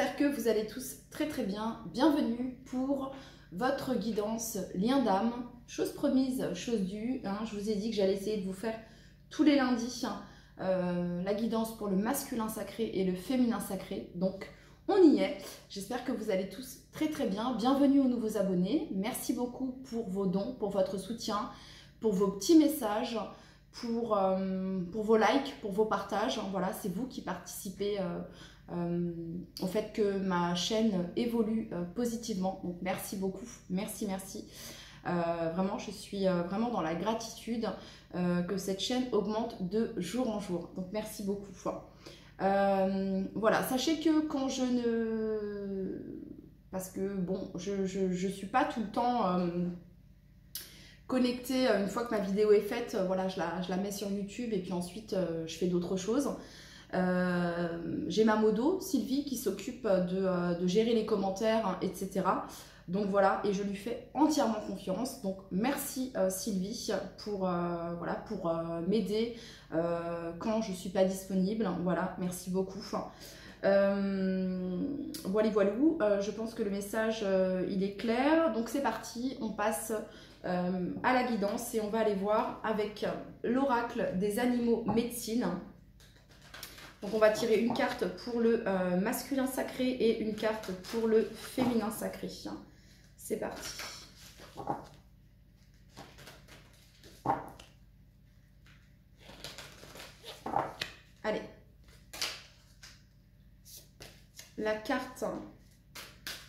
j'espère que vous allez tous très très bien. Bienvenue pour votre guidance lien d'âme. Chose promise, chose due. Je vous ai dit que j'allais essayer de vous faire tous les lundis la guidance pour le masculin sacré et le féminin sacré. Donc on y est. J'espère que vous allez tous très très bien. Bienvenue aux nouveaux abonnés. Merci beaucoup pour vos dons, pour votre soutien, pour vos petits messages, pour vos likes, pour vos partages. Voilà, c'est vous qui participez au fait que ma chaîne évolue positivement. Donc merci beaucoup, merci. Vraiment, je suis vraiment dans la gratitude que cette chaîne augmente de jour en jour. Donc merci beaucoup. Voilà, sachez que quand je ne... Parce que bon, je suis pas tout le temps connectée. Une fois que ma vidéo est faite, voilà, je la mets sur YouTube et puis ensuite je fais d'autres choses. J'ai ma modo, Sylvie, qui s'occupe de gérer les commentaires, etc. Donc voilà, et je lui fais entièrement confiance. Donc merci Sylvie pour m'aider quand je ne suis pas disponible. Voilà, merci beaucoup. Voilou, je pense que le message il est clair. Donc c'est parti, on passe à la guidance et on va aller voir avec l'oracle des animaux médecine. Donc on va tirer une carte pour le masculin sacré et une carte pour le féminin sacré. C'est parti. Allez. La carte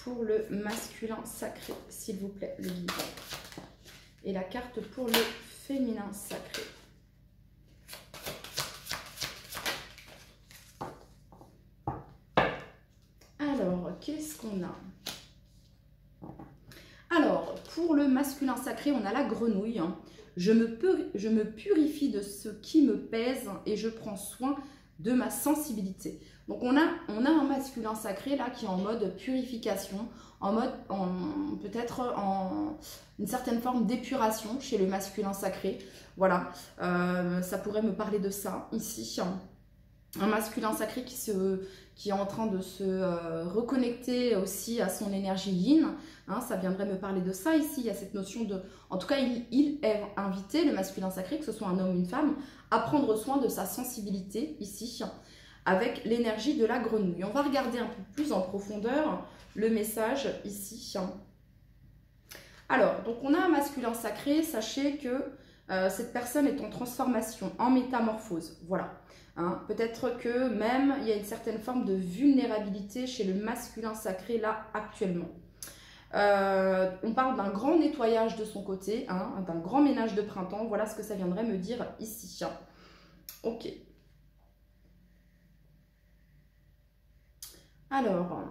pour le masculin sacré, s'il vous plaît, le vivant. Et la carte pour le féminin sacré. Alors, qu'est-ce qu'on a? Alors, pour le masculin sacré, on a la grenouille. Je me purifie de ce qui me pèse et je prends soin de ma sensibilité. Donc, on a un masculin sacré là qui est en mode purification, peut-être en une certaine forme d'épuration chez le masculin sacré. Voilà, ça pourrait me parler de ça ici. Un masculin sacré qui est en train de se reconnecter aussi à son énergie yin. Ça viendrait me parler de ça ici. Il y a cette notion de... En tout cas, il est invité, le masculin sacré, que ce soit un homme ou une femme, à prendre soin de sa sensibilité ici, avec l'énergie de la grenouille. On va regarder un peu plus en profondeur le message ici. Alors, donc on a un masculin sacré. Sachez que cette personne est en transformation, en métamorphose. Voilà. Peut-être que même il y a une certaine forme de vulnérabilité chez le masculin sacré là actuellement. On parle d'un grand nettoyage de son côté, d'un grand ménage de printemps. Voilà ce que ça viendrait me dire ici. Ok. Alors,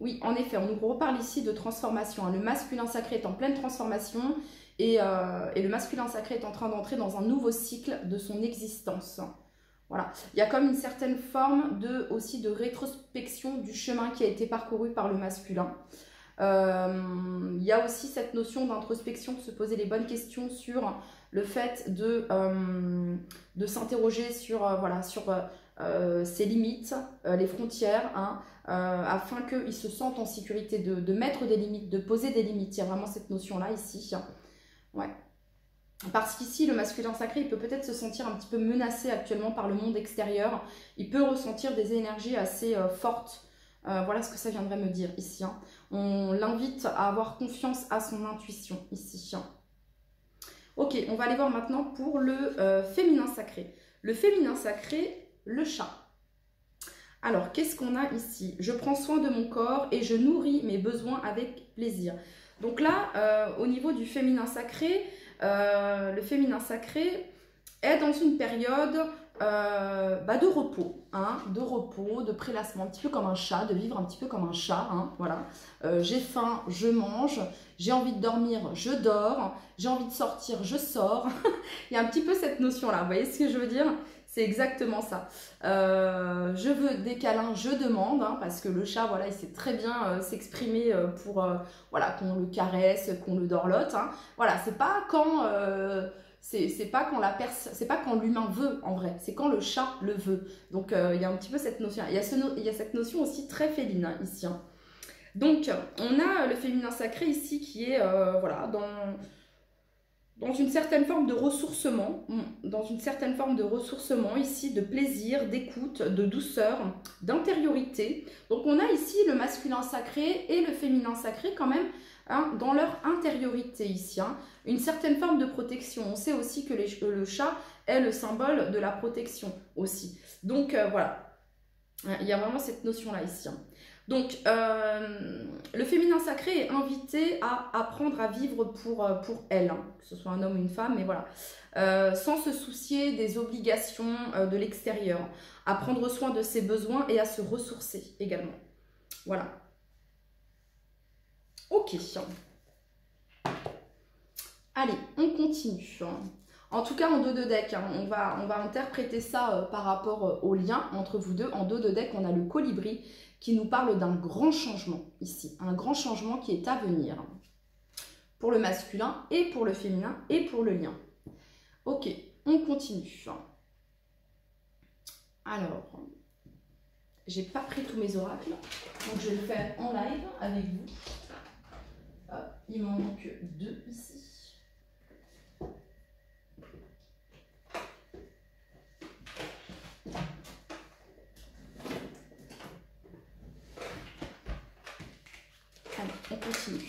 oui, en effet, on nous reparle ici de transformation. Le masculin sacré est en pleine transformation et le masculin sacré est en train d'entrer dans un nouveau cycle de son existence. Voilà, il y a comme une certaine forme aussi de rétrospection du chemin qui a été parcouru par le masculin. Il y a aussi cette notion d'introspection, de se poser les bonnes questions sur le fait de s'interroger sur, ses limites, les frontières, afin qu'ils se sentent en sécurité, de mettre des limites, de poser des limites. Il y a vraiment cette notion-là ici. Ouais. Parce qu'ici, le masculin sacré, il peut peut-être se sentir un petit peu menacé actuellement par le monde extérieur. Il peut ressentir des énergies assez fortes. Voilà ce que ça viendrait me dire ici. On l'invite à avoir confiance à son intuition ici. Ok, on va aller voir maintenant pour le féminin sacré. Le féminin sacré, le chat. Alors, qu'est-ce qu'on a ici? Je prends soin de mon corps et je nourris mes besoins avec plaisir. Donc là, au niveau du féminin sacré, le féminin sacré est dans une période de repos, de prélassement, un petit peu comme un chat, de vivre un petit peu comme un chat, voilà. J'ai faim, je mange, j'ai envie de dormir, je dors, j'ai envie de sortir, je sors. Il y a un petit peu cette notion-là, vous voyez ce que je veux dire? C'est exactement ça. Je veux des câlins, je demande, parce que le chat, voilà, il sait très bien s'exprimer pour qu'on le caresse, qu'on le dorlote. Voilà, c'est pas quand c'est pas quand l'humain veut en vrai, c'est quand le chat le veut. Donc il y a un petit peu cette notion. Il y a cette notion aussi très féline hein, ici. Hein. Donc on a le féminin sacré ici qui est voilà dans une certaine forme de ressourcement, ici, de plaisir, d'écoute, de douceur, d'intériorité. Donc on a ici le masculin sacré et le féminin sacré quand même hein, dans leur intériorité ici. Hein. Une certaine forme de protection. On sait aussi que le chat est le symbole de la protection aussi. Donc voilà, il y a vraiment cette notion-là ici. Hein. Donc, le féminin sacré est invité à apprendre à vivre pour elle, hein, que ce soit un homme ou une femme, mais voilà, sans se soucier des obligations de l'extérieur, à prendre soin de ses besoins et à se ressourcer également. Voilà. Ok. Allez, on continue. En tout cas, en dos de deck, hein, on va interpréter ça par rapport au lien entre vous deux. En dos de deck, on a le colibri qui nous parle d'un grand changement ici. Un grand changement qui est à venir pour le masculin et pour le féminin et pour le lien. Ok, on continue. Alors, j'ai pas pris tous mes oracles, donc je vais le faire en live avec vous. Hop, il m'en manque 2 ici. Allez, on continue.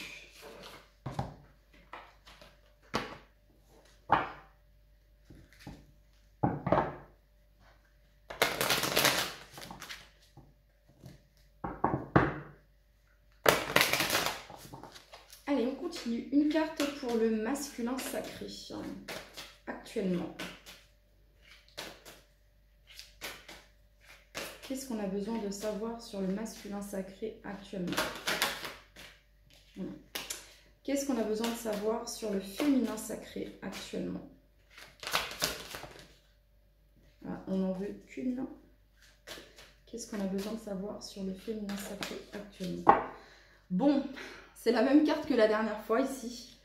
Allez, on continue. Une carte pour le masculin sacré, actuellement. Qu'est-ce qu'on a besoin de savoir sur le masculin sacré actuellement? Qu'est-ce qu'on a besoin de savoir sur le féminin sacré actuellement? Ah, on n'en veut qu'une. Qu'est-ce qu'on a besoin de savoir sur le féminin sacré actuellement? Bon, c'est la même carte que la dernière fois ici,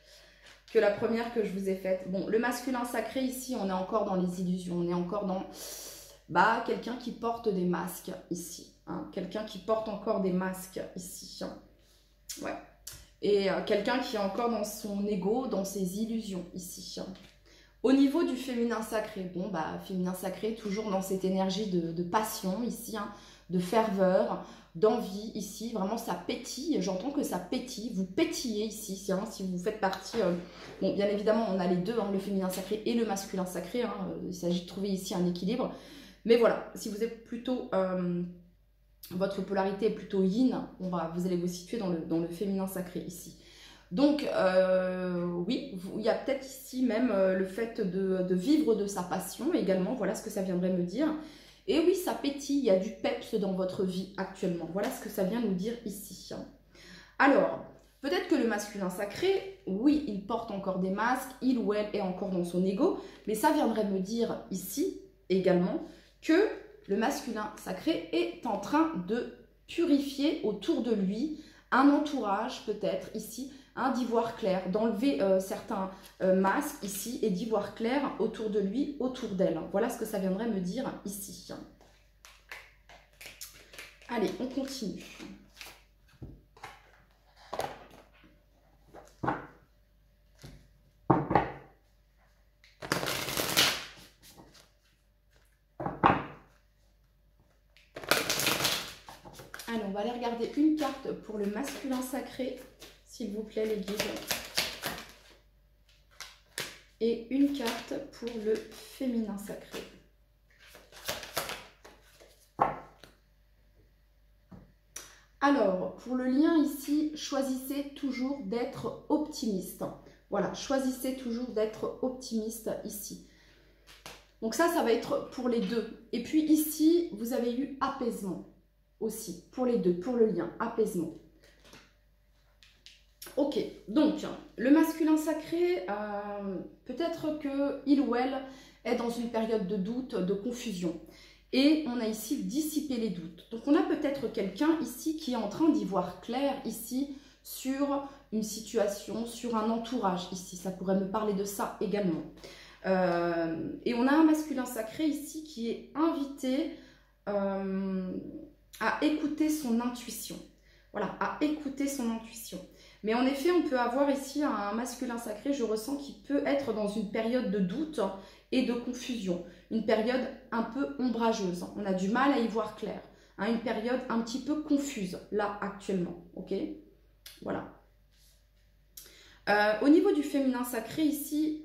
que la première que je vous ai faite. Bon, le masculin sacré ici, on est encore dans les illusions, on est encore dans quelqu'un qui porte des masques ici. Hein, quelqu'un qui porte encore des masques ici. Hein. Ouais. Et quelqu'un qui est encore dans son ego, dans ses illusions ici. Hein. Au niveau du féminin sacré, bon, féminin sacré, toujours dans cette énergie de passion ici, hein, de ferveur, d'envie ici, vraiment ça pétille, j'entends que ça pétille, vous pétillez ici, hein, si vous faites partie, bon bien évidemment on a les deux, hein, le féminin sacré et le masculin sacré, hein, il s'agit de trouver ici un équilibre, mais voilà, si vous êtes plutôt, votre polarité est plutôt yin, vous allez vous situer dans le féminin sacré ici. Donc oui, il y a peut-être ici même le fait de vivre de sa passion également, voilà ce que ça viendrait me dire. Et oui, ça pétille, il y a du peps dans votre vie actuellement. Voilà ce que ça vient nous dire ici. Alors, peut-être que le masculin sacré, oui, il porte encore des masques, il ou elle est encore dans son ego, mais ça viendrait me dire ici également que le masculin sacré est en train de purifier autour de lui un entourage peut-être ici, d'y voir clair, d'enlever certains masques ici et d'y voir clair autour de lui, autour d'elle. Voilà ce que ça viendrait me dire ici. Allez, on continue. Allez, on va aller regarder une carte pour le masculin sacré. S'il vous plaît, les guides. Et une carte pour le féminin sacré. Alors, pour le lien ici, choisissez toujours d'être optimiste. Voilà, choisissez toujours d'être optimiste ici. Donc ça va être pour les deux. Et puis ici, vous avez eu apaisement aussi, pour les deux, pour le lien, apaisement. Ok, donc le masculin sacré, peut-être qu'il ou elle est dans une période de doute, de confusion. Et on a ici dissipé les doutes. Donc on a peut-être quelqu'un ici qui est en train d'y voir clair ici sur une situation, sur un entourage ici. Ça pourrait me parler de ça également. Et on a un masculin sacré ici qui est invité à écouter son intuition. Voilà, à écouter son intuition. Mais en effet, on peut avoir ici un masculin sacré, je ressens, qui peut être dans une période de doute et de confusion. Une période un peu ombrageuse. On a du mal à y voir clair. Hein, une période un petit peu confuse, là, actuellement. Ok? Voilà. Au niveau du féminin sacré, ici,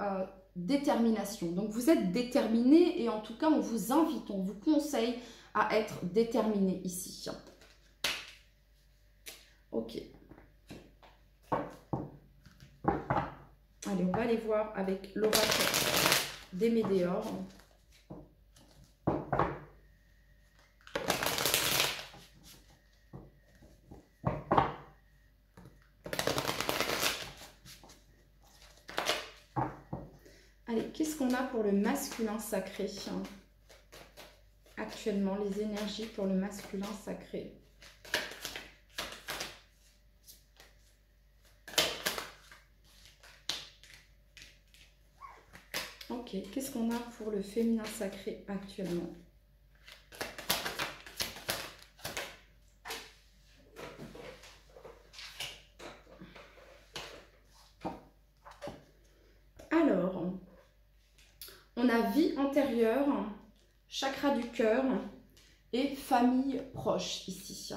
détermination. Donc, vous êtes déterminé et en tout cas, on vous invite, on vous conseille à être déterminé ici. Ok. Allez, on va aller voir avec l'oracle des Médéors. Allez, qu'est-ce qu'on a pour le masculin sacré? Actuellement, les énergies pour le masculin sacré. Ok, qu'est-ce qu'on a pour le féminin sacré actuellement? Alors, on a vie antérieure, chakra du cœur et famille proche ici.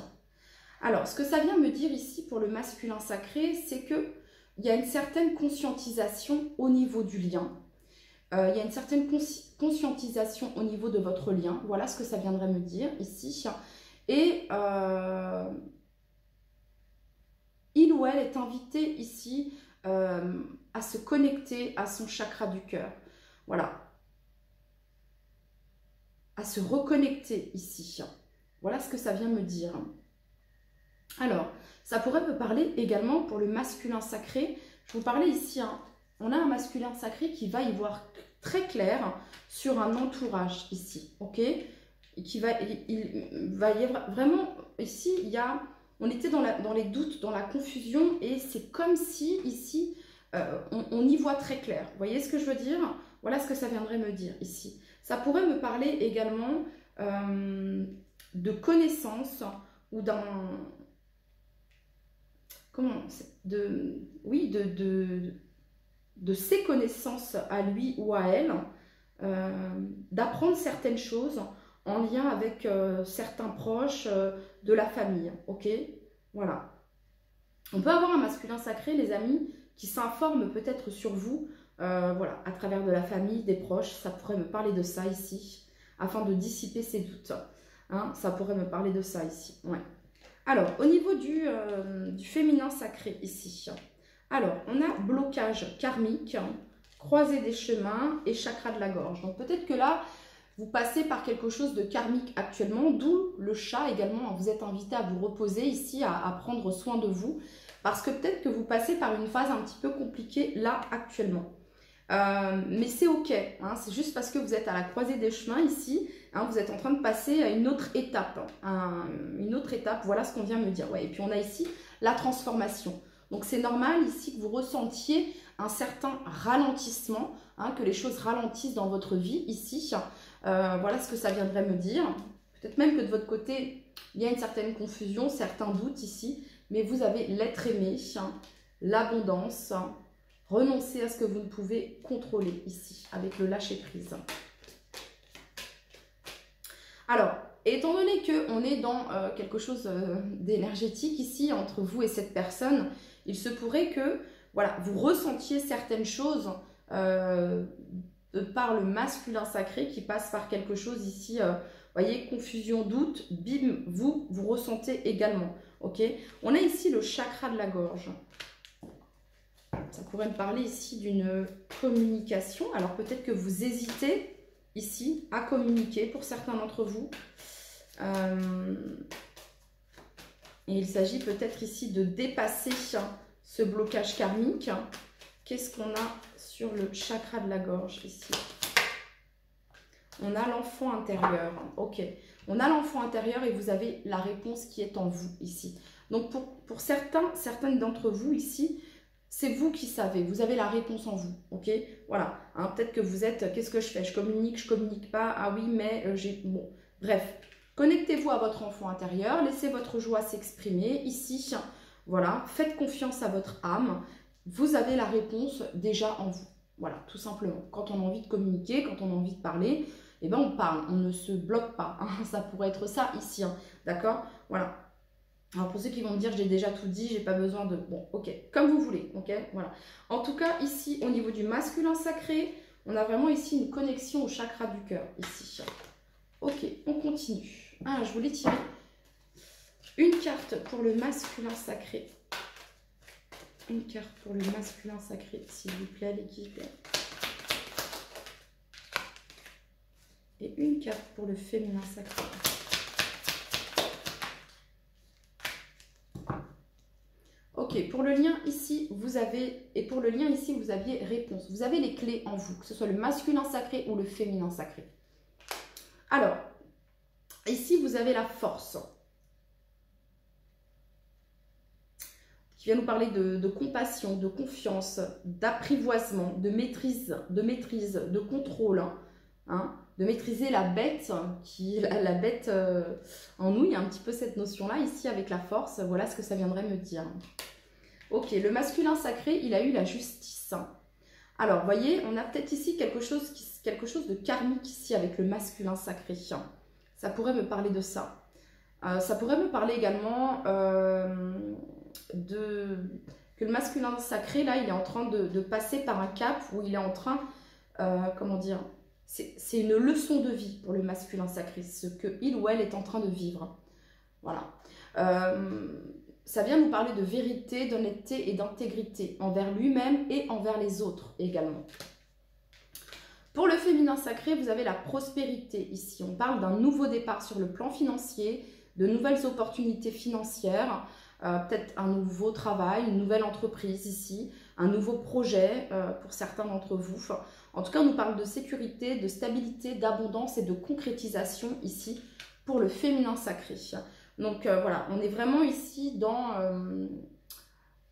Alors, ce que ça vient me dire ici pour le masculin sacré, c'est que il y a une certaine conscientisation au niveau du lien. Il y a une certaine conscientisation au niveau de votre lien. Voilà ce que ça viendrait me dire ici. Et il ou elle est invité ici à se connecter à son chakra du cœur. Voilà. À se reconnecter ici. Voilà ce que ça vient me dire. Alors, ça pourrait me parler également pour le masculin sacré. Je vous parlais ici, hein, on a un masculin sacré qui va y voir très clair sur un entourage ici, ok? Et qui va, il va y avoir vraiment, ici, on était dans les doutes, dans la confusion, et c'est comme si ici, on y voit très clair. Vous voyez ce que je veux dire? Voilà ce que ça viendrait me dire ici. Ça pourrait me parler également de connaissances ou d'un... Comment? Oui, de ses connaissances à lui ou à elle, d'apprendre certaines choses en lien avec certains proches de la famille, ok? Voilà. On peut avoir un masculin sacré, les amis, qui s'informe peut-être sur vous, voilà, à travers de la famille, des proches. Ça pourrait me parler de ça ici, afin de dissiper ses doutes. Hein, ça pourrait me parler de ça ici, ouais. Alors, au niveau du féminin sacré ici, alors, on a blocage karmique, croisée des chemins et chakra de la gorge. Donc, peut-être que là, vous passez par quelque chose de karmique actuellement, d'où le chat également. Vous êtes invité à vous reposer ici, à prendre soin de vous, parce que peut-être que vous passez par une phase un petit peu compliquée là, actuellement. Mais c'est ok, hein, c'est juste parce que vous êtes à la croisée des chemins ici, hein, vous êtes en train de passer à une autre étape, voilà ce qu'on vient me dire. Ouais, et puis on a ici la transformation. Donc c'est normal ici que vous ressentiez un certain ralentissement, hein, que les choses ralentissent dans votre vie ici. Voilà ce que ça viendrait me dire. Peut-être même que de votre côté, il y a une certaine confusion, certains doutes ici, mais vous avez l'être aimé, hein, l'abondance, renoncer à ce que vous ne pouvez contrôler ici, avec le lâcher-prise. Alors, étant donné qu'on est dans quelque chose d'énergétique ici, entre vous et cette personne, il se pourrait que voilà, vous ressentiez certaines choses par le masculin sacré qui passe par quelque chose ici, voyez, confusion, doute, bim, vous ressentez également, ok? On a ici le chakra de la gorge. Ça pourrait me parler ici d'une communication. Alors peut-être que vous hésitez ici à communiquer pour certains d'entre vous. Et il s'agit peut-être ici de dépasser ce blocage karmique. Qu'est-ce qu'on a sur le chakra de la gorge ici? On a l'enfant intérieur. Ok. On a l'enfant intérieur et vous avez la réponse qui est en vous ici. Donc pour certaines d'entre vous ici, c'est vous qui savez, vous avez la réponse en vous, ok? Voilà, hein, peut-être que vous êtes, qu'est-ce que je fais? Je communique pas, ah oui, mais j'ai... Bon, bref, connectez-vous à votre enfant intérieur, laissez votre joie s'exprimer ici, voilà, faites confiance à votre âme, vous avez la réponse déjà en vous, voilà, tout simplement. Quand on a envie de communiquer, quand on a envie de parler, eh ben on parle, on ne se bloque pas, hein, ça pourrait être ça ici, hein, d'accord? Voilà. Alors pour ceux qui vont me dire j'ai déjà tout dit, j'ai pas besoin de... Bon, ok, comme vous voulez, ok, voilà. En tout cas, ici, au niveau du masculin sacré, on a vraiment ici une connexion au chakra du cœur, ici. Ok, on continue. Ah, je voulais tirer une carte pour le masculin sacré. Une carte pour le masculin sacré, s'il vous plaît, l'équipe. Et une carte pour le féminin sacré. Ok, pour le lien ici, vous avez, et pour le lien ici, vous aviez réponse. Vous avez les clés en vous, que ce soit le masculin sacré ou le féminin sacré. Alors, ici, vous avez la force, qui vient nous parler de compassion, de confiance, d'apprivoisement, de maîtrise, de contrôle, hein, de maîtriser la bête, la bête en nous. Il y a un petit peu cette notion-là ici avec la force. Voilà ce que ça viendrait me dire. Ok, le masculin sacré, il a eu la justice. Alors, vous voyez, on a peut-être ici quelque chose de karmique ici avec le masculin sacré. Ça pourrait me parler de ça. Ça pourrait me parler également que le masculin sacré, là, il est en train de passer par un cap où il est en train, comment dire, c'est une leçon de vie pour le masculin sacré, ce qu'il ou elle est en train de vivre. Voilà. Ça vient nous parler de vérité, d'honnêteté et d'intégrité envers lui-même et envers les autres également. Pour le féminin sacré, vous avez la prospérité ici. On parle d'un nouveau départ sur le plan financier, de nouvelles opportunités financières, peut-être un nouveau travail, une nouvelle entreprise ici, un nouveau projet pour certains d'entre vous. En tout cas, on nous parle de sécurité, de stabilité, d'abondance et de concrétisation ici pour le féminin sacré. Donc voilà, on est vraiment ici dans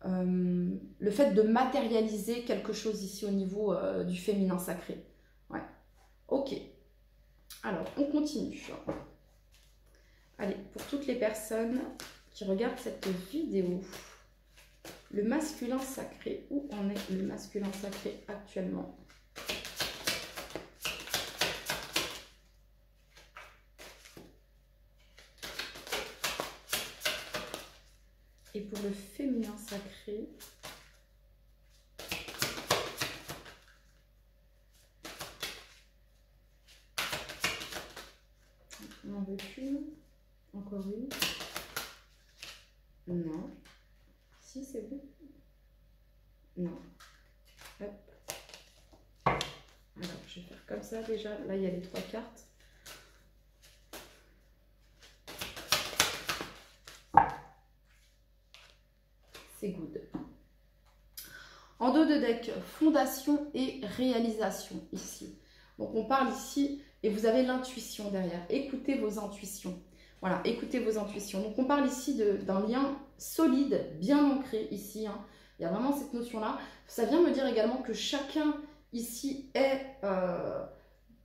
le fait de matérialiser quelque chose ici au niveau du féminin sacré. Ouais, ok. Alors, on continue. Allez, pour toutes les personnes qui regardent cette vidéo, le masculin sacré, où en est le masculin sacré actuellement? Et pour le féminin sacré, on en veut une, encore une, non, si c'est bon, non, hop, alors je vais faire comme ça déjà, là il y a les 3 cartes. C'est good. En dos de deck, fondation et réalisation ici. Donc on parle ici et vous avez l'intuition derrière. Écoutez vos intuitions. Voilà, écoutez vos intuitions. Donc on parle ici d'un lien solide, bien ancré ici. Hein. Il y a vraiment cette notion-là. Ça vient me dire également que chacun ici est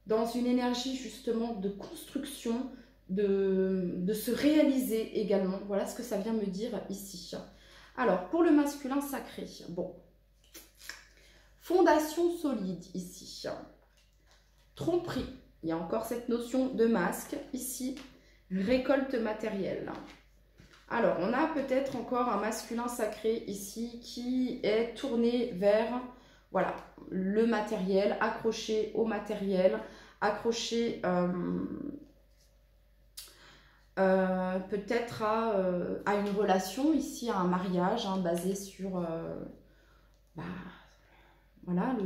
dans une énergie justement de construction, de se réaliser également. Voilà ce que ça vient me dire ici. Alors, pour le masculin sacré, bon, fondation solide ici, tromperie, il y a encore cette notion de masque ici, récolte matérielle. Alors, on a peut-être encore un masculin sacré ici qui est tourné vers, voilà, le matériel, accroché au matériel, accroché peut-être à une relation ici, à un mariage hein, basé sur voilà,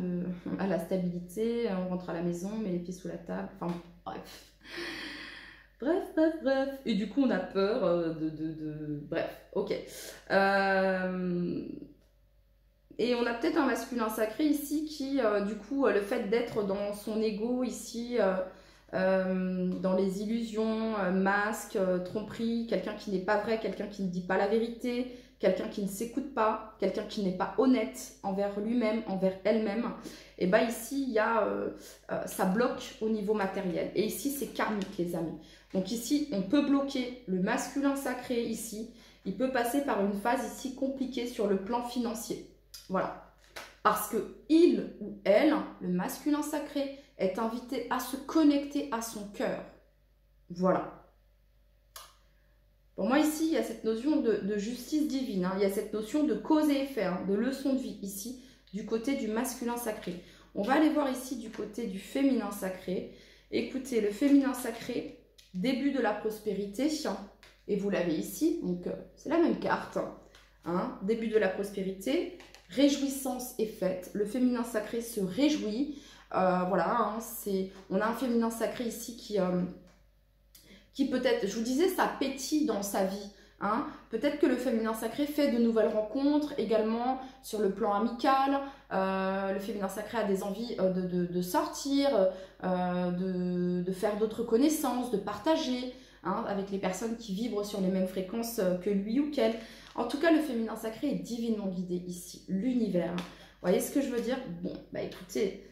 à la stabilité, on rentre à la maison, on met les pieds sous la table, enfin bref. Bref. Et du coup, on a peur bref, ok. Et on a peut-être un masculin sacré ici qui, du coup, le fait d'être dans son ego ici, dans les illusions, masques, tromperies, quelqu'un qui n'est pas vrai, quelqu'un qui ne dit pas la vérité, quelqu'un qui ne s'écoute pas, quelqu'un qui n'est pas honnête envers lui-même, envers elle-même. Et bien ici, il y a, ça bloque au niveau matériel. Et ici, c'est karmique, les amis. Donc ici, on peut bloquer le masculin sacré ici. Il peut passer par une phase ici compliquée sur le plan financier. Voilà. Parce que il ou elle, le masculin sacré, est invité à se connecter à son cœur. Voilà. Pour moi, ici, il y a cette notion de justice divine. Hein. Il y a cette notion de cause et effet, hein, de leçon de vie, ici, du côté du masculin sacré. On va aller voir ici du côté du féminin sacré. Écoutez, le féminin sacré, début de la prospérité, et vous l'avez ici, donc c'est la même carte. Hein, début de la prospérité, réjouissance est faite. Le féminin sacré se réjouit. Voilà, hein, on a un féminin sacré ici qui peut-être, je vous disais, ça pétille dans sa vie. Hein. Peut-être que le féminin sacré fait de nouvelles rencontres également sur le plan amical. Le féminin sacré a des envies de sortir, de faire d'autres connaissances, de partager hein, avec les personnes qui vibrent sur les mêmes fréquences que lui ou qu'elle. En tout cas, le féminin sacré est divinement guidé ici, l'univers. Vous voyez ce que je veux dire? Bon, bah écoutez...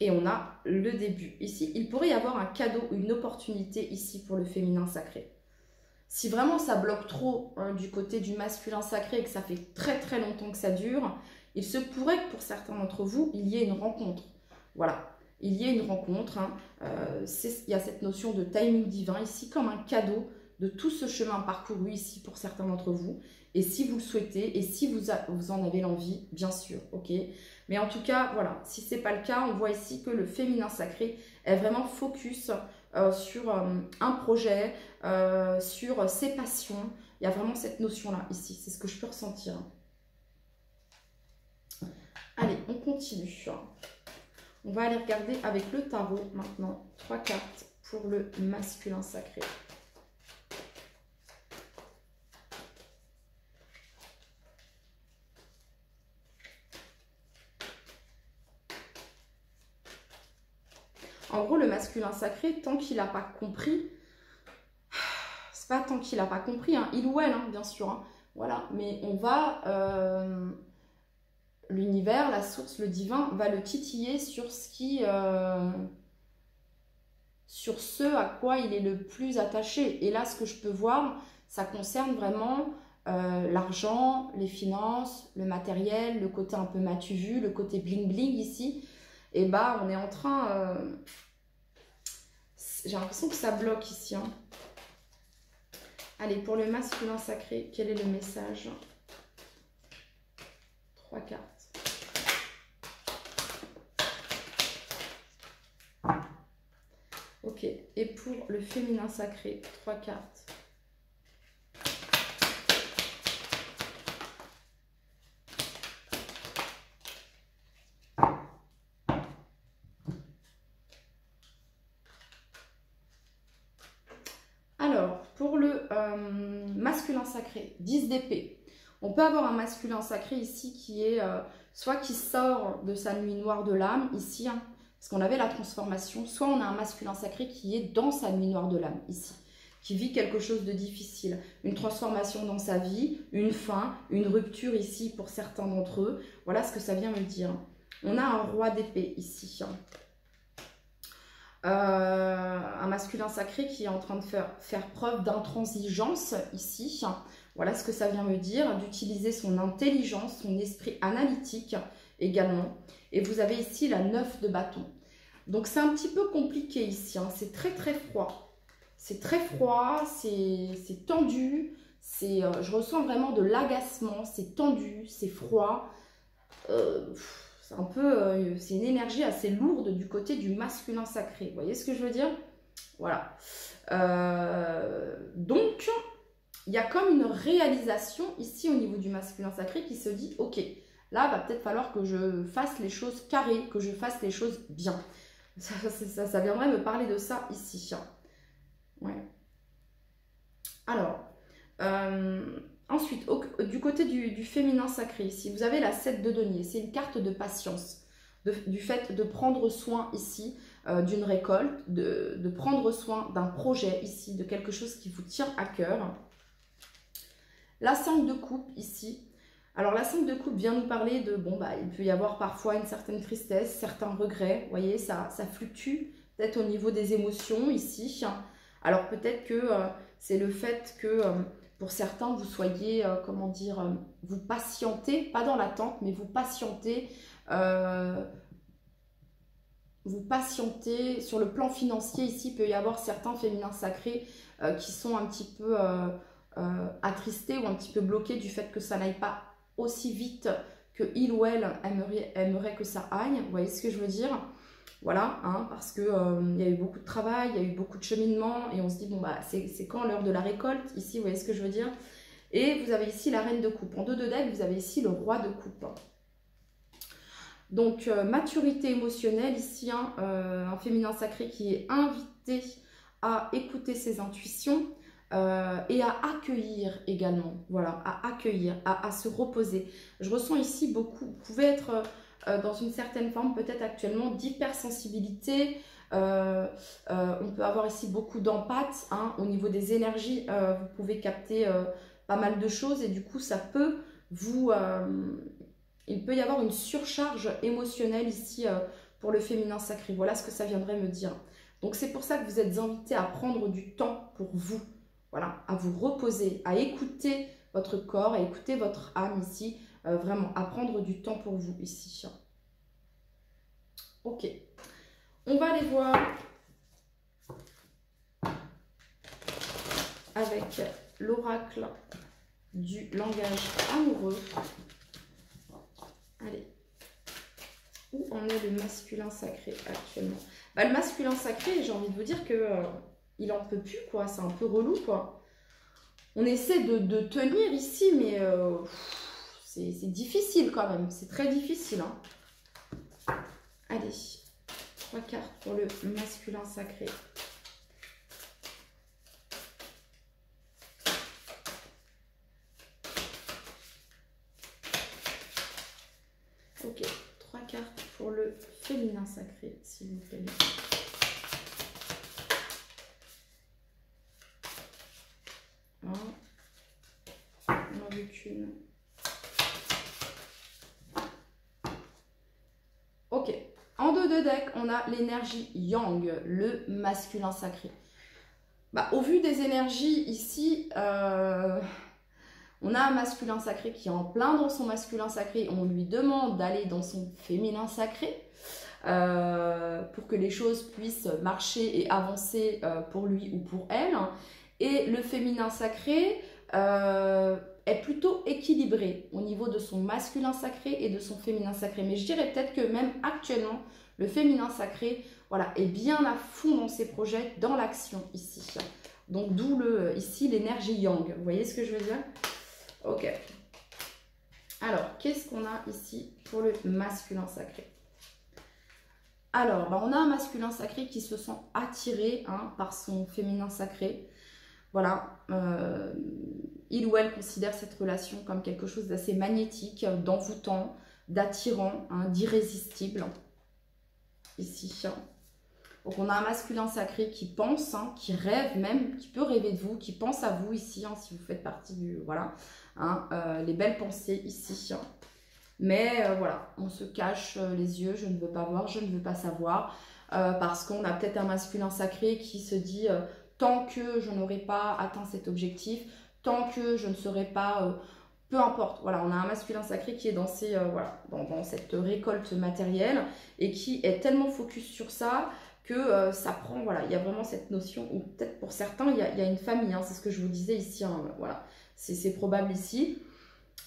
et on a le début. Ici, il pourrait y avoir un cadeau, une opportunité ici pour le féminin sacré. Si vraiment ça bloque trop hein, du côté du masculin sacré et que ça fait très très longtemps que ça dure, il se pourrait que pour certains d'entre vous, il y ait une rencontre. Voilà, il y ait une rencontre. Hein. Il y a cette notion de timing divin ici comme un cadeau de tout ce chemin parcouru ici pour certains d'entre vous. Et si vous le souhaitez, et si vous en avez l'envie, bien sûr, ok. Mais en tout cas, voilà, si ce n'est pas le cas, on voit ici que le féminin sacré est vraiment focus sur un projet, sur ses passions. Il y a vraiment cette notion-là ici, c'est ce que je peux ressentir. Allez, on continue. On va aller regarder avec le tarot maintenant, 3 cartes pour le masculin sacré. En gros, le masculin sacré, tant qu'il n'a pas compris, c'est pas tant qu'il n'a pas compris, hein, il ou elle, hein, bien sûr, hein, voilà, mais on va, l'univers, la source, le divin, va le titiller sur sur ce à quoi il est le plus attaché. Et là, ce que je peux voir, ça concerne vraiment l'argent, les finances, le matériel, le côté un peu m'as-tu vu, le côté bling bling ici. Et bah, on est en train... j'ai l'impression que ça bloque ici. Hein. Allez, pour le masculin sacré, quel est le message? 3 cartes. Ok, et pour le féminin sacré, 3 cartes. Alors, pour le masculin sacré, 10 d'épée. On peut avoir un masculin sacré ici qui est soit qui sort de sa nuit noire de l'âme, ici, hein, parce qu'on avait la transformation, soit on a un masculin sacré qui est dans sa nuit noire de l'âme, ici, qui vit quelque chose de difficile, une transformation dans sa vie, une fin, une rupture ici pour certains d'entre eux. Voilà ce que ça vient me dire. On a un roi d'épée ici. Un masculin sacré qui est en train de faire preuve d'intransigeance ici. Voilà ce que ça vient me dire, d'utiliser son intelligence, son esprit analytique également. Et vous avez ici la 9 de bâton. Donc c'est un petit peu compliqué ici, hein. C'est très très froid. C'est très froid, c'est tendu, je ressens vraiment de l'agacement, c'est tendu, c'est froid. C'est un peu, c'est une énergie assez lourde du côté du masculin sacré. Vous voyez ce que je veux dire? Voilà. Donc, il y a comme une réalisation ici au niveau du masculin sacré qui se dit, ok, là, va peut-être falloir que je fasse les choses carrées, que je fasse les choses bien. Ça viendrait me parler de ça ici. Ouais. Alors, ensuite, du côté du féminin sacré, ici, vous avez la 7 de denier. C'est une carte de patience. du fait de prendre soin ici d'une récolte, de prendre soin d'un projet ici, de quelque chose qui vous tient à cœur. La 5 de coupe ici. Alors la 5 de coupe vient nous parler de, bon, bah, il peut y avoir parfois une certaine tristesse, certains regrets, vous voyez, ça fluctue peut-être au niveau des émotions ici. Alors peut-être que c'est le fait que pour certains vous soyez, comment dire, vous patientez, pas dans l'attente, mais vous patientez sur le plan financier. Ici, il peut y avoir certains féminins sacrés qui sont un petit peu attristés ou un petit peu bloqués du fait que ça n'aille pas aussi vite que il ou elle aimerait que ça aille. Vous voyez ce que je veux dire? Voilà, hein, parce que il y a eu beaucoup de travail, il y a eu beaucoup de cheminement et on se dit, bon, bah, c'est quand l'heure de la récolte? Ici, vous voyez ce que je veux dire? Et vous avez ici la reine de coupe. En 2 de deck, vous avez ici le roi de coupe. Donc, maturité émotionnelle, ici, hein, un féminin sacré qui est invité à écouter ses intuitions et à accueillir également, voilà, à accueillir, à se reposer. Je ressens ici beaucoup, vous pouvez être dans une certaine forme peut-être actuellement d'hypersensibilité, on peut avoir ici beaucoup d'empathie, hein, au niveau des énergies, vous pouvez capter pas mal de choses et du coup ça peut vous... il peut y avoir une surcharge émotionnelle ici pour le féminin sacré. Voilà ce que ça viendrait me dire. Donc c'est pour ça que vous êtes invité à prendre du temps pour vous. Voilà, à vous reposer, à écouter votre corps, à écouter votre âme ici. Vraiment, à prendre du temps pour vous ici. Ok. On va aller voir avec l'oracle du langage amoureux. Allez, où en est le masculin sacré actuellement? Bah, le masculin sacré, j'ai envie de vous dire que il en peut plus, quoi. C'est un peu relou, quoi. On essaie de tenir ici, mais c'est difficile quand même. C'est très difficile, hein. Allez, 3 cartes pour le masculin sacré. Ok, 3 cartes pour le féminin sacré, s'il vous plaît. On n'en veut qu'une. Ok, en 2 de deck, on a l'énergie Yang, le masculin sacré. Bah, au vu des énergies ici, on a un masculin sacré qui est en plein dans son masculin sacré. On lui demande d'aller dans son féminin sacré pour que les choses puissent marcher et avancer pour lui ou pour elle. Et le féminin sacré est plutôt équilibré au niveau de son masculin sacré et de son féminin sacré. Mais je dirais peut-être que même actuellement, le féminin sacré, voilà, est bien à fond dans ses projets, dans l'action ici. Donc d'où ici l'énergie Yang. Vous voyez ce que je veux dire? Ok. Alors, qu'est-ce qu'on a ici pour le masculin sacré? Alors, bah, on a un masculin sacré qui se sent attiré, hein, par son féminin sacré. Voilà. Il ou elle considère cette relation comme quelque chose d'assez magnétique, d'envoûtant, d'attirant, hein, d'irrésistible. Ici. Donc, on a un masculin sacré qui pense, hein, qui rêve même, qui peut rêver de vous, qui pense à vous ici, hein, si vous faites partie du... Voilà. Hein, les belles pensées ici. Mais voilà, on se cache les yeux, je ne veux pas voir, je ne veux pas savoir. Parce qu'on a peut-être un masculin sacré qui se dit tant que je n'aurai pas atteint cet objectif, tant que je ne serai pas... peu importe, voilà, on a un masculin sacré qui est dans, voilà, dans cette récolte matérielle et qui est tellement focus sur ça que ça prend, voilà, il y a vraiment cette notion, ou peut-être pour certains, il y a une famille, hein, c'est ce que je vous disais ici, hein, voilà, c'est probable ici,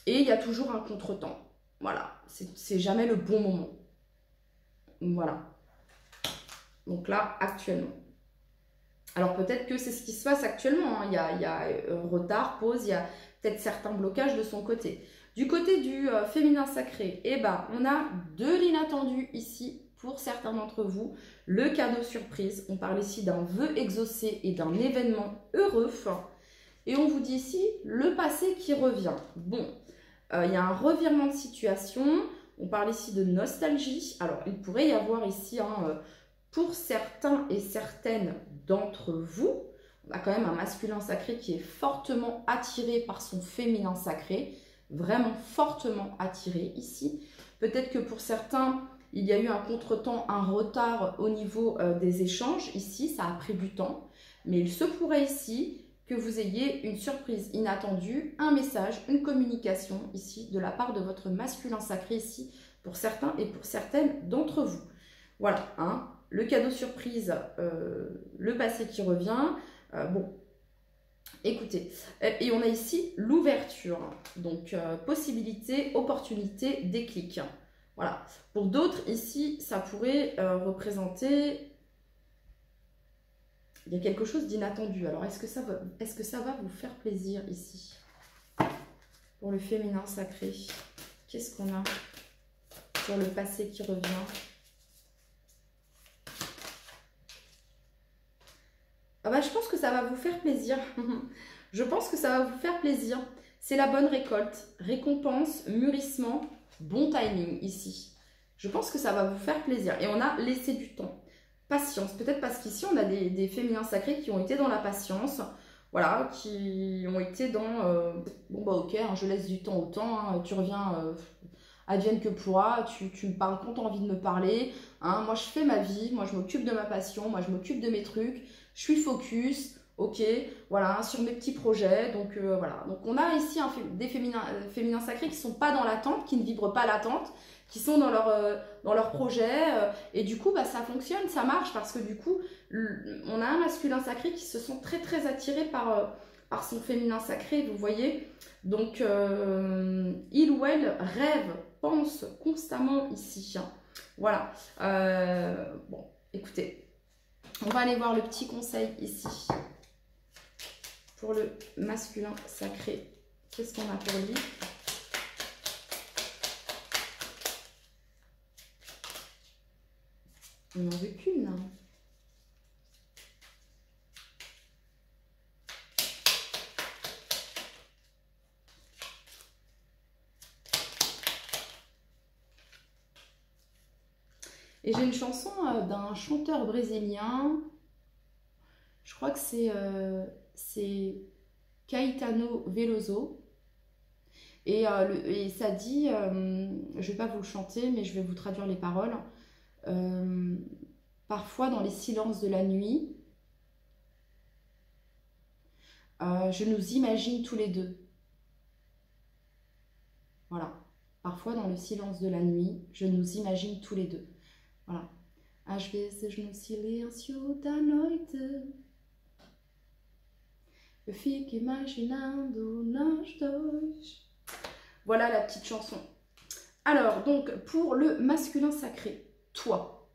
et il y a toujours un contretemps, voilà, c'est jamais le bon moment, voilà, donc là, actuellement. Alors peut-être que c'est ce qui se passe actuellement, hein, il y a retard, pause, il y a peut-être certains blocages de son côté. Du côté du féminin sacré, eh ben, on a de l'inattendu ici, pour certains d'entre vous, le cadeau surprise. On parle ici d'un vœu exaucé et d'un événement heureux. Et on vous dit ici le passé qui revient. Bon, il y a un revirement de situation. On parle ici de nostalgie. Alors, il pourrait y avoir ici, pour certains et certaines d'entre vous, on a quand même un masculin sacré qui est fortement attiré par son féminin sacré, vraiment fortement attiré ici. Peut-être que pour certains, il y a eu un contretemps, un retard au niveau des échanges. Ici, ça a pris du temps. Mais il se pourrait ici que vous ayez une surprise inattendue, un message, une communication ici de la part de votre masculin sacré ici, pour certains et pour certaines d'entre vous. Voilà, hein, le cadeau surprise, le passé qui revient. Bon, écoutez, et on a ici l'ouverture, donc possibilité, opportunité, déclic. Voilà, pour d'autres ici, ça pourrait représenter... Il y a quelque chose d'inattendu. Alors, est-ce que ça va vous faire plaisir ici? Pour le féminin sacré, qu'est-ce qu'on a sur le passé qui revient? Ah bah, je pense que ça va vous faire plaisir. Je pense que ça va vous faire plaisir. C'est la bonne récolte. Récompense, mûrissement, bon timing ici. Je pense que ça va vous faire plaisir. Et on a laissé du temps. Patience, peut-être parce qu'ici on a des féminins sacrés qui ont été dans la patience, voilà, qui ont été dans bon bah ok, hein, je laisse du temps au temps, hein, tu reviens, advienne que pourra, tu me parles quand tu as envie de me parler, hein, moi je fais ma vie, moi je m'occupe de ma passion, moi je m'occupe de mes trucs, je suis focus, ok, voilà, sur mes petits projets, donc voilà. Donc on a ici des féminins sacrés qui ne sont pas dans l'attente, qui ne vibrent pas l'attente, qui sont dans leur projet, et du coup, bah, ça fonctionne, ça marche, parce que du coup, on a un masculin sacré qui se sent très très attiré par son féminin sacré, vous voyez. Donc, il ou elle rêve, pense constamment ici. Hein. Voilà. Bon, écoutez, on va aller voir le petit conseil ici pour le masculin sacré. Qu'est-ce qu'on a pour lui ? On n'en veut qu'une. Et j'ai une chanson d'un chanteur brésilien. Je crois que c'est Caetano Veloso. Et ça dit, je ne vais pas vous le chanter, mais je vais vous traduire les paroles. Parfois dans les silences de la nuit, je nous imagine tous les deux. Voilà. Parfois dans le silence de la nuit, je nous imagine tous les deux. Voilà. Às vezes no silêncio da noite, eu fico imaginando nós dois. Voilà la petite chanson. Alors, donc, pour le masculin sacré, toi,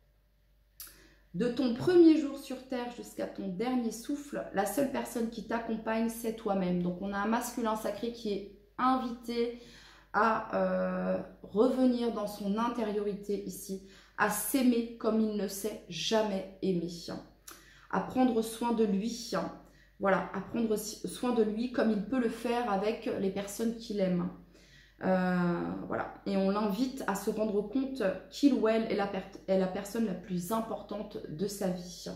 de ton premier jour sur Terre jusqu'à ton dernier souffle, la seule personne qui t'accompagne, c'est toi-même. Donc, on a un masculin sacré qui est invité à revenir dans son intériorité ici, à s'aimer comme il ne s'est jamais aimé, à prendre soin de lui, voilà, à prendre soin de lui comme il peut le faire avec les personnes qu'il aime. Voilà, et on l'invite à se rendre compte qu'il ou elle est la personne la plus importante de sa vie.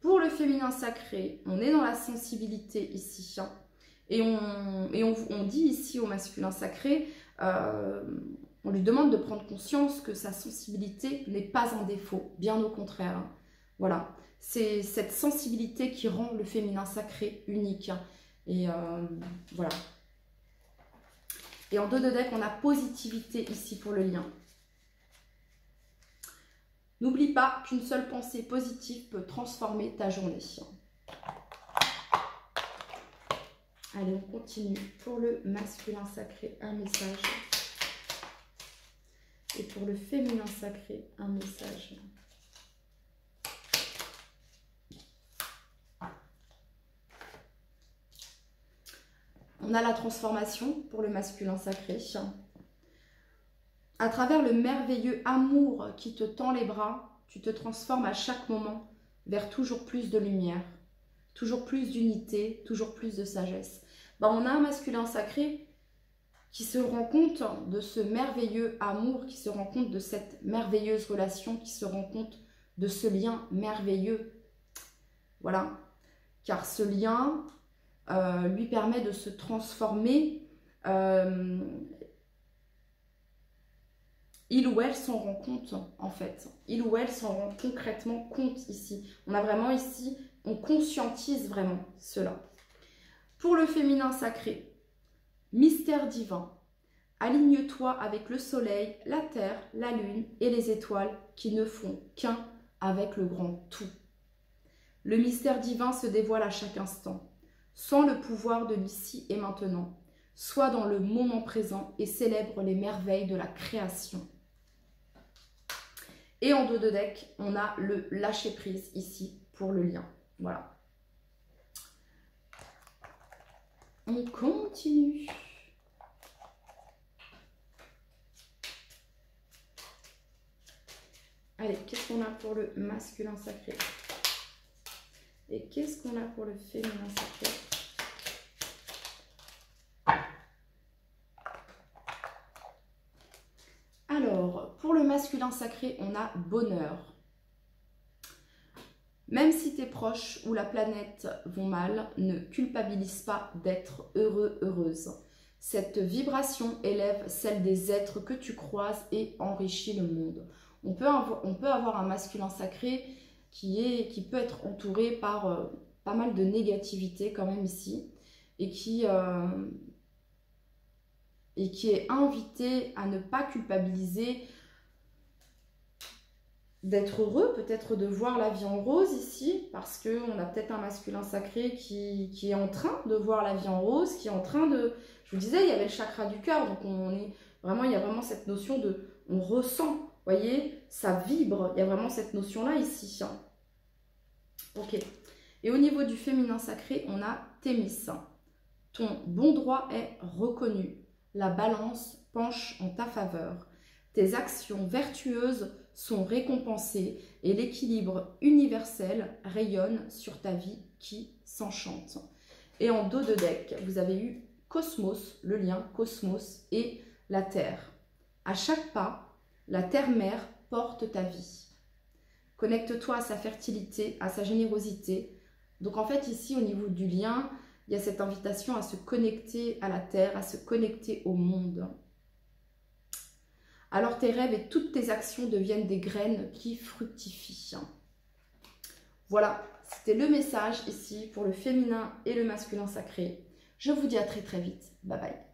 Pour le féminin sacré, on est dans la sensibilité ici, et on dit ici au masculin sacré, on lui demande de prendre conscience que sa sensibilité n'est pas un défaut, bien au contraire. Voilà, c'est cette sensibilité qui rend le féminin sacré unique. Et voilà. Et en dos de deck, on a positivité ici pour le lien. N'oublie pas qu'une seule pensée positive peut transformer ta journée. Allez, on continue. Pour le masculin sacré, un message. Et pour le féminin sacré, un message. On a la transformation pour le masculin sacré. À travers le merveilleux amour qui te tend les bras, tu te transformes à chaque moment vers toujours plus de lumière, toujours plus d'unité, toujours plus de sagesse. Ben, on a un masculin sacré qui se rend compte de ce merveilleux amour, qui se rend compte de cette merveilleuse relation, qui se rend compte de ce lien merveilleux. Voilà. Car ce lien lui permet de se transformer. Il ou elle s'en rend compte, en fait. Il ou elle s'en rend concrètement compte ici. On a vraiment ici, on conscientise vraiment cela. Pour le féminin sacré, mystère divin, aligne-toi avec le soleil, la terre, la lune et les étoiles qui ne font qu'un avec le grand tout. Le mystère divin se dévoile à chaque instant, sans le pouvoir de l'ici et maintenant. Sois dans le moment présent et célèbre les merveilles de la création. Et en dos de deck, on a le lâcher prise ici pour le lien. Voilà. On continue. Allez, qu'est-ce qu'on a pour le masculin sacré? Et qu'est-ce qu'on a pour le féminin sacré? Alors, pour le masculin sacré, on a bonheur. Même si tes proches ou la planète vont mal, ne culpabilise pas d'être heureux, heureuse. Cette vibration élève celle des êtres que tu croises et enrichit le monde. On peut avoir un masculin sacré qui peut être entouré par pas mal de négativité quand même ici et qui est invité à ne pas culpabiliser, d'être heureux, peut-être de voir la vie en rose ici, parce qu'on a peut-être un masculin sacré qui est en train de voir la vie en rose, qui est en train de... Je vous disais, il y avait le chakra du cœur, donc il y a vraiment cette notion de... On ressent, vous voyez, ça vibre, il y a vraiment cette notion-là ici. Hein. Ok. Et au niveau du féminin sacré, on a Thémis. Ton bon droit est reconnu. La balance penche en ta faveur. Tes actions vertueuses sont récompensées et l'équilibre universel rayonne sur ta vie qui s'enchante. Et en dos de deck, vous avez eu Cosmos, le lien Cosmos et la Terre. À chaque pas, la Terre-Mère porte ta vie. Connecte-toi à sa fertilité, à sa générosité. Donc en fait ici au niveau du lien, il y a cette invitation à se connecter à la Terre, à se connecter au monde. Alors tes rêves et toutes tes actions deviennent des graines qui fructifient. Voilà, c'était le message ici pour le féminin et le masculin sacré. Je vous dis à très très vite. Bye bye.